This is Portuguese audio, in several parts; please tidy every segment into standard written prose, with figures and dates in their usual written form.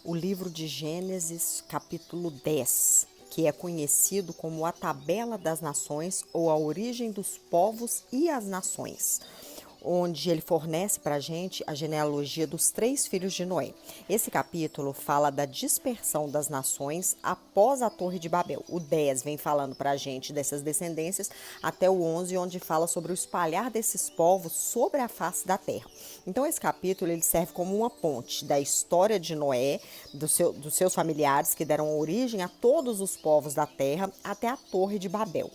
o livro de Gênesis, capítulo 10, que é conhecido como a Tabela das Nações ou a origem dos povos e as nações, onde ele fornece para a gente a genealogia dos 3 filhos de Noé. Esse capítulo fala da dispersão das nações após a Torre de Babel. O 10 vem falando para a gente dessas descendências, até o 11, onde fala sobre o espalhar desses povos sobre a face da terra. Então, esse capítulo ele serve como uma ponte da história de Noé, dos seus familiares que deram origem a todos os povos da terra, até a Torre de Babel.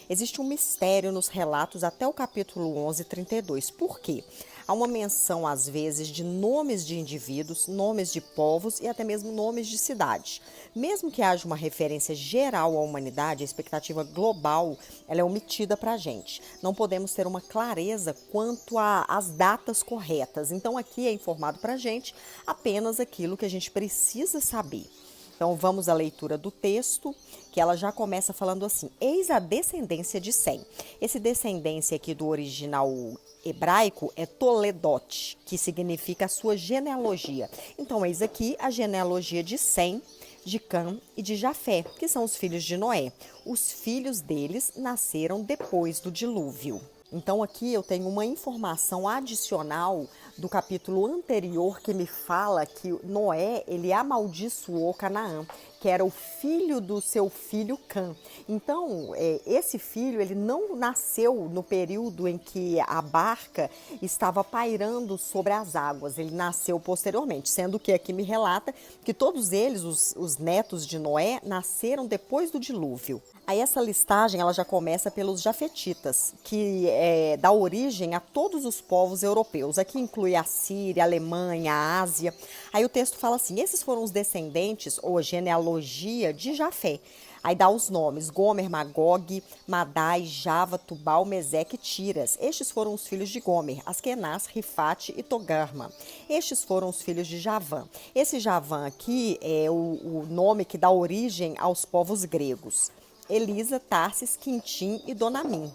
Existe um mistério nos relatos até o capítulo 11, 32. Por quê? Há uma menção, às vezes, de nomes de indivíduos, nomes de povos e até mesmo nomes de cidade. Mesmo que haja uma referência geral à humanidade, a expectativa global ela é omitida para a gente. Não podemos ter uma clareza quanto às datas corretas. Então, aqui é informado para a gente apenas aquilo que a gente precisa saber. Então, vamos à leitura do texto, que ela já começa falando assim: eis a descendência de Sem. Esse descendência aqui do original hebraico é Toledot, que significa a sua genealogia. Então, eis aqui a genealogia de Sem, de Cã e de Jafé, que são os filhos de Noé. Os filhos deles nasceram depois do dilúvio. Então, aqui eu tenho uma informação adicional do capítulo anterior que me fala que Noé, ele amaldiçoou Canaã, que era o filho do seu filho Cã. Então, esse filho, ele não nasceu no período em que a barca estava pairando sobre as águas. Ele nasceu posteriormente, sendo que aqui me relata que todos eles, os netos de Noé, nasceram depois do dilúvio. Aí essa listagem ela já começa pelos jafetitas, que dá origem a todos os povos europeus. Aqui inclui a Síria, a Alemanha, a Ásia. Aí o texto fala assim: esses foram os descendentes ou a genealogia de Jafé. Aí dá os nomes: Gomer, Magog, Madai, Java, Tubal, Meseque e Tiras. Estes foram os filhos de Gomer: Askenaz, Rifate e Togarma. Estes foram os filhos de Javã. Esse Javã aqui é o nome que dá origem aos povos gregos: Elisa, Tarsis, Quintim e Donamim.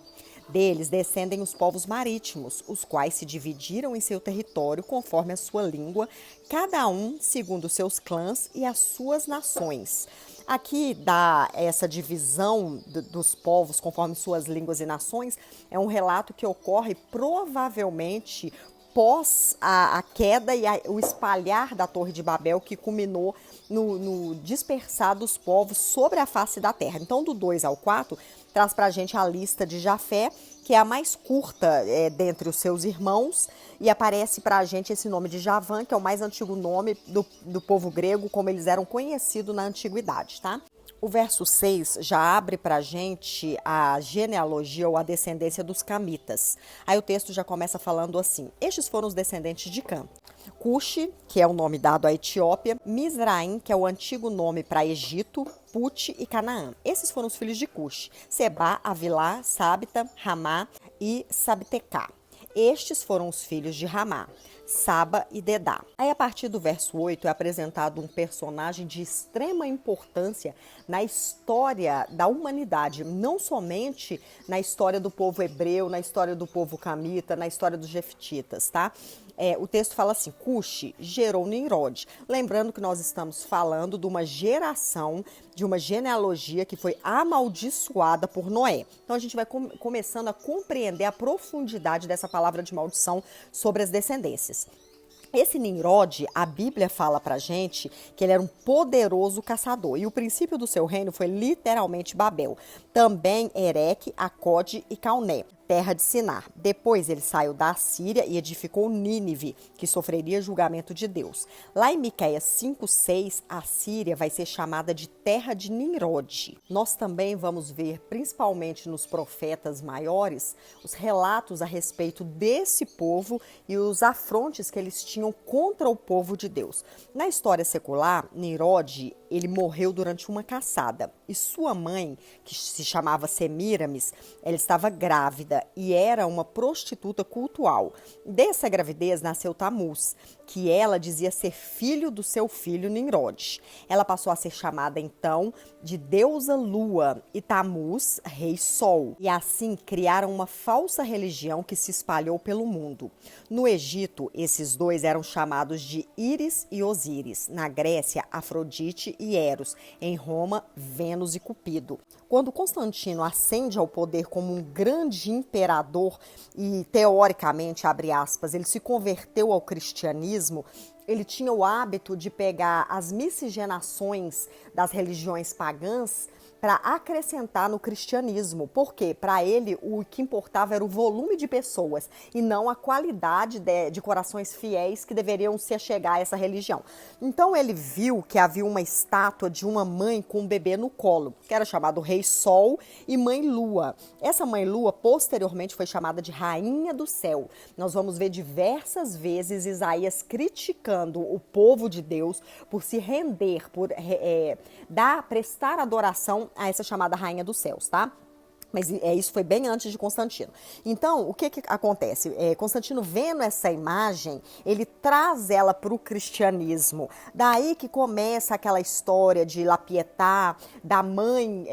Deles descendem os povos marítimos, os quais se dividiram em seu território conforme a sua língua, cada um segundo os seus clãs e as suas nações. Aqui dá essa divisão dos povos conforme suas línguas e nações, é um relato que ocorre provavelmente pós a queda e o espalhar da Torre de Babel, que culminou no dispersar dos povos sobre a face da terra. Então, do 2 ao 4, traz para a gente a lista de Jafé, que é a mais curta dentre os seus irmãos, e aparece para a gente esse nome de Javã, que é o mais antigo nome do povo grego, como eles eram conhecidos na antiguidade, tá? O verso 6 já abre para a gente a genealogia ou a descendência dos camitas. Aí o texto já começa falando assim: estes foram os descendentes de Cã. Cuxi, que é o nome dado à Etiópia, Mizraim, que é o antigo nome para Egito, Put e Canaã. Esses foram os filhos de Cuxi: Sebá, Avilá, Sabta, Ramá e Sabtecá. Estes foram os filhos de Ramá: Saba e Dedá. Aí, a partir do verso 8, é apresentado um personagem de extrema importância na história da humanidade, não somente na história do povo hebreu, na história do povo camita, na história dos jeftitas, tá? O texto fala assim: Cuxi gerou Nimrod. Lembrando que nós estamos falando de uma geração, de uma genealogia que foi amaldiçoada por Noé. Então a gente vai começando a compreender a profundidade dessa palavra de maldição sobre as descendências. Esse Nimrod, a Bíblia fala pra gente que ele era um poderoso caçador. E o princípio do seu reino foi literalmente Babel. Também Ereque, Acode e Calné, terra de Sinar. Depois ele saiu da Síria e edificou Nínive, que sofreria julgamento de Deus. Lá em Miqueias 5:6, a Síria vai ser chamada de terra de Nimrod. Nós também vamos ver, principalmente nos profetas maiores, os relatos a respeito desse povo e os afrontes que eles tinham contra o povo de Deus. Na história secular, Nimrod, ele morreu durante uma caçada e sua mãe, que se chamava Semíramis, ela estava grávida grávida e era uma prostituta cultual. Dessa gravidez nasceu Tamuz, que ela dizia ser filho do seu filho Nimrod. Ela passou a ser chamada então de deusa Lua e Tamuz, rei Sol. E assim criaram uma falsa religião que se espalhou pelo mundo. No Egito, esses dois eram chamados de Íris e Osíris. Na Grécia, Afrodite e Eros. Em Roma, Vênus e Cupido. Quando Constantino ascende ao poder como um grande imperador e, teoricamente, abre aspas, ele se converteu ao cristianismo, ele tinha o hábito de pegar as miscigenações das religiões pagãs para acrescentar no cristianismo. Por quê? Para ele, o que importava era o volume de pessoas e não a qualidade de corações fiéis que deveriam se achegar a essa religião. Então, ele viu que havia uma estátua de uma mãe com um bebê no colo, que era chamado Rei Sol e Mãe Lua. Essa Mãe Lua, posteriormente, foi chamada de Rainha do Céu. Nós vamos ver diversas vezes Isaías criticando o povo de Deus por se render, por prestar adoração a essa chamada Rainha dos Céus, tá? Mas isso foi bem antes de Constantino. Então, o que acontece? Constantino, vendo essa imagem, ele traz ela para o cristianismo. Daí que começa aquela história de La Pietà, da mãe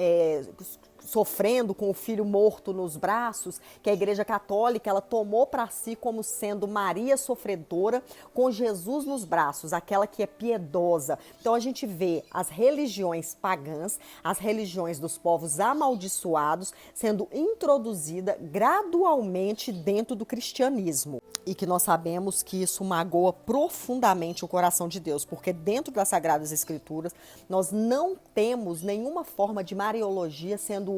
sofrendo com o filho morto nos braços, que a Igreja Católica ela tomou para si como sendo Maria sofredora com Jesus nos braços, aquela que é piedosa. Então a gente vê as religiões pagãs, as religiões dos povos amaldiçoados sendo introduzida gradualmente dentro do cristianismo. E que nós sabemos que isso magoa profundamente o coração de Deus, porque dentro das Sagradas Escrituras nós não temos nenhuma forma de mariologia sendo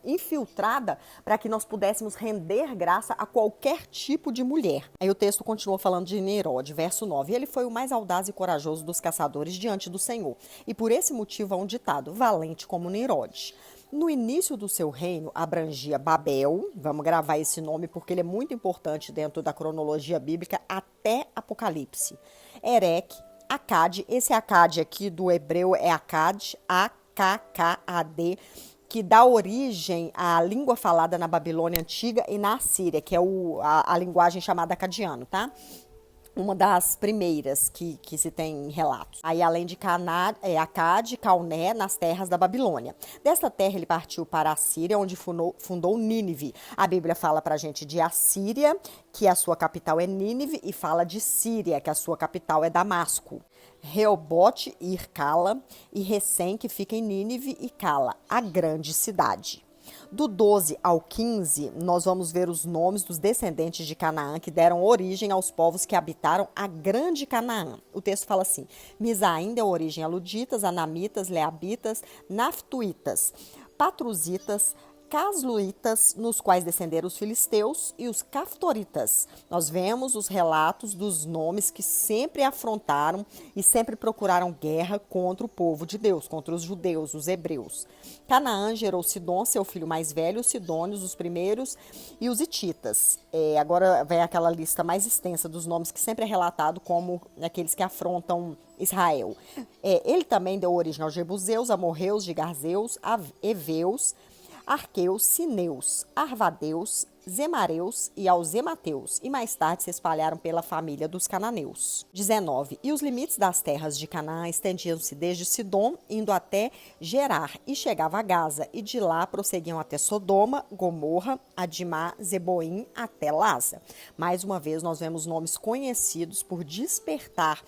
infiltrada para que nós pudéssemos render graça a qualquer tipo de mulher. Aí o texto continua falando de Nimrod, verso 9. Ele foi o mais audaz e corajoso dos caçadores diante do Senhor, e por esse motivo há um ditado, valente como Nimrod. No início do seu reino, abrangia Babel, vamos gravar esse nome porque ele é muito importante dentro da cronologia bíblica, até Apocalipse. Erec, Acade, esse Acade aqui do hebreu é Acade, A-K-K-A-D, que dá origem à língua falada na Babilônia Antiga e na Assíria, que é a linguagem chamada acadiano, tá? Uma das primeiras que se tem relatos. Aí, além de Acade, Calné, nas terras da Babilônia. Desta terra, ele partiu para a Síria, onde fundou Nínive. A Bíblia fala pra gente de Assíria, que a sua capital é Nínive, e fala de Síria, que a sua capital é Damasco. Reobote e Ircala, e Recém, que fica em Nínive e Cala, a grande cidade. Do 12 ao 15, nós vamos ver os nomes dos descendentes de Canaã que deram origem aos povos que habitaram a grande Canaã. O texto fala assim: Misaim deu origem a Luditas, Anamitas, Leabitas, Naftuitas, Patruzitas, Casluitas, nos quais descenderam os filisteus, e os Caftoritas. Nós vemos os relatos dos nomes que sempre afrontaram e sempre procuraram guerra contra o povo de Deus, contra os judeus, os hebreus. Canaã gerou Sidom, seu filho mais velho, os Sidônios, os primeiros, e os Hititas. Agora vem aquela lista mais extensa dos nomes que sempre é relatado como aqueles que afrontam Israel. Ele também deu origem aos Jebuseus, Amorreus, Gigarzeus, Eveus, Arqueus, Sineus, Arvadeus, Zemareus e aos Zemateus, e mais tarde se espalharam pela família dos cananeus. 19. E os limites das terras de Canaã estendiam-se desde Sidom, indo até Gerar, e chegava a Gaza, e de lá prosseguiam até Sodoma, Gomorra, Adimá, Zeboim, até Laza. Mais uma vez, nós vemos nomes conhecidos por despertar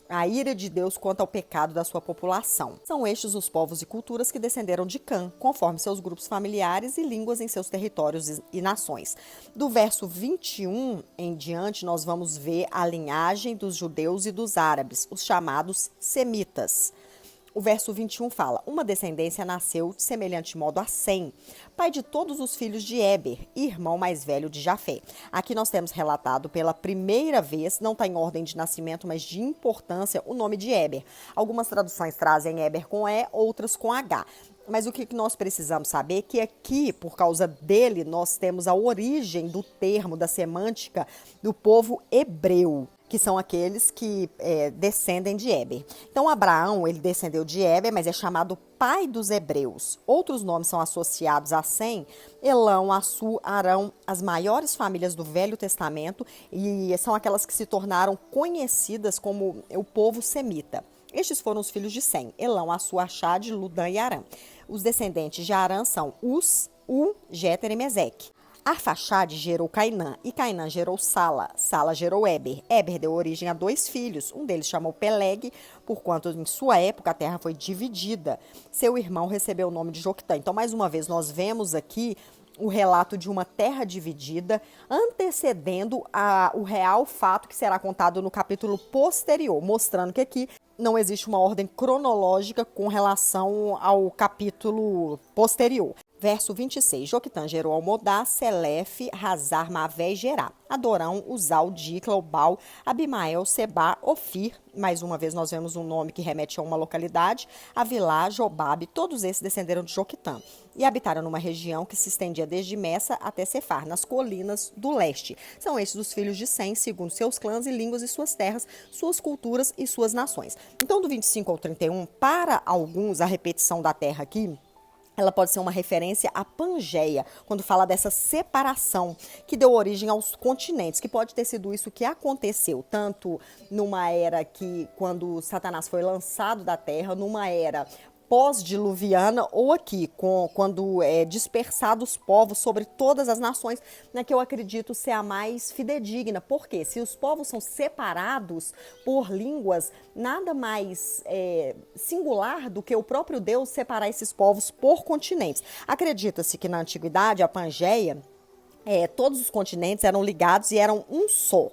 a ira de Deus quanto ao pecado da sua população. São estes os povos e culturas que descenderam de Cã, conforme seus grupos familiares e línguas em seus territórios e nações. Do verso 21 em diante, nós vamos ver a linhagem dos judeus e dos árabes, os chamados semitas. O verso 21 fala: uma descendência nasceu de semelhante modo a Sem, pai de todos os filhos de Éber, irmão mais velho de Jafé. Aqui nós temos relatado pela primeira vez, não está em ordem de nascimento, mas de importância, o nome de Éber. Algumas traduções trazem Éber com E, outras com H. Mas o que nós precisamos saber é que aqui, por causa dele, nós temos a origem do termo, da semântica do povo hebreu. que são aqueles que descendem de Éber. Então, Abraão, ele descendeu de Éber, mas é chamado pai dos hebreus. Outros nomes são associados a Sem, Elão, Assur, Arão, as maiores famílias do Velho Testamento, e são aquelas que se tornaram conhecidas como o povo semita. Estes foram os filhos de Sem, Elão, Assur, Arxade, Ludã e Arã. Os descendentes de Arã são Uz, U, Jéter e Meseque. Arfaxade gerou Cainã, e Cainã gerou Sala. Sala gerou Éber. Éber deu origem a 2 filhos. Um deles chamou Peleg, porquanto em sua época a terra foi dividida. Seu irmão recebeu o nome de Joquitã. Então, mais uma vez, nós vemos aqui o relato de uma terra dividida, antecedendo o real fato que será contado no capítulo posterior, mostrando que aqui não existe uma ordem cronológica com relação ao capítulo posterior. Verso 26, Joquitã gerou Almodá, Selefe, Hazar, Mavé e Gerá. Adorão, Uzal, Dicla, Obal, Abimael, Sebá, Ofir. Mais uma vez nós vemos um nome que remete a uma localidade. Avilá, Jobabe, todos esses descenderam de Joquitã. E habitaram numa região que se estendia desde Messa até Cefar, nas colinas do leste. São estes os filhos de Sem, segundo seus clãs e línguas e suas terras, suas culturas e suas nações. Então, do 25 ao 31, para alguns, a repetição da terra aqui, ela pode ser uma referência à Pangeia, quando fala dessa separação que deu origem aos continentes, que pode ter sido isso que aconteceu, tanto numa era que, quando Satanás foi lançado da terra, numa era pós-diluviana, ou aqui, quando dispersados os povos sobre todas as nações, né, que eu acredito ser a mais fidedigna. Porque se os povos são separados por línguas, nada mais singular do que o próprio Deus separar esses povos por continentes. Acredita-se que na antiguidade, a Pangeia, todos os continentes eram ligados e eram um só.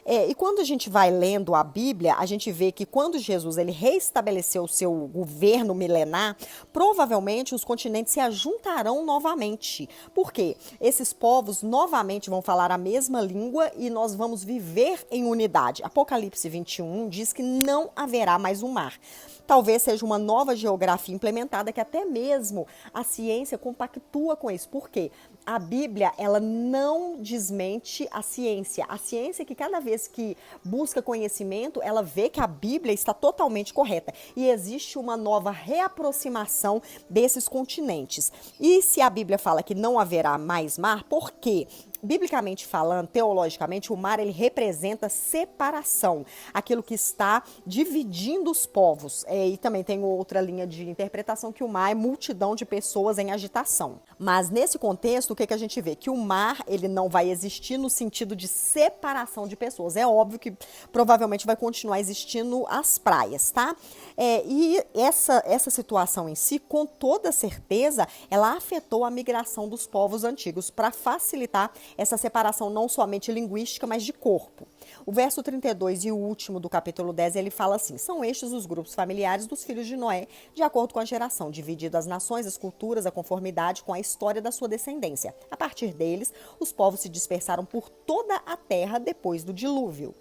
E quando a gente vai lendo a Bíblia, a gente vê que quando Jesus ele reestabeleceu o seu governo milenar, provavelmente os continentes se ajuntarão novamente. Por quê? Esses povos novamente vão falar a mesma língua e nós vamos viver em unidade. Apocalipse 21 diz que não haverá mais um mar. Talvez seja uma nova geografia implementada que até mesmo a ciência compactua com isso. Por quê? A Bíblia, ela não desmente a ciência. A ciência que cada vez que busca conhecimento, ela vê que a Bíblia está totalmente correta. E existe uma nova reaproximação desses continentes. E se a Bíblia fala que não haverá mais mar, por quê? Biblicamente falando, teologicamente, o mar ele representa separação, aquilo que está dividindo os povos. E também tem outra linha de interpretação que o mar é multidão de pessoas em agitação. Mas nesse contexto, o que a gente vê? Que o mar ele não vai existir no sentido de separação de pessoas. É óbvio que provavelmente vai continuar existindo as praias, tá? E essa situação em si, com toda certeza, ela afetou a migração dos povos antigos para facilitar essa separação não somente linguística, mas de corpo. O verso 32 e o último do capítulo 10, ele fala assim: são estes os grupos familiares dos filhos de Noé, de acordo com a geração, dividido as nações, as culturas, a conformidade com a história da sua descendência. A partir deles, os povos se dispersaram por toda a terra depois do dilúvio.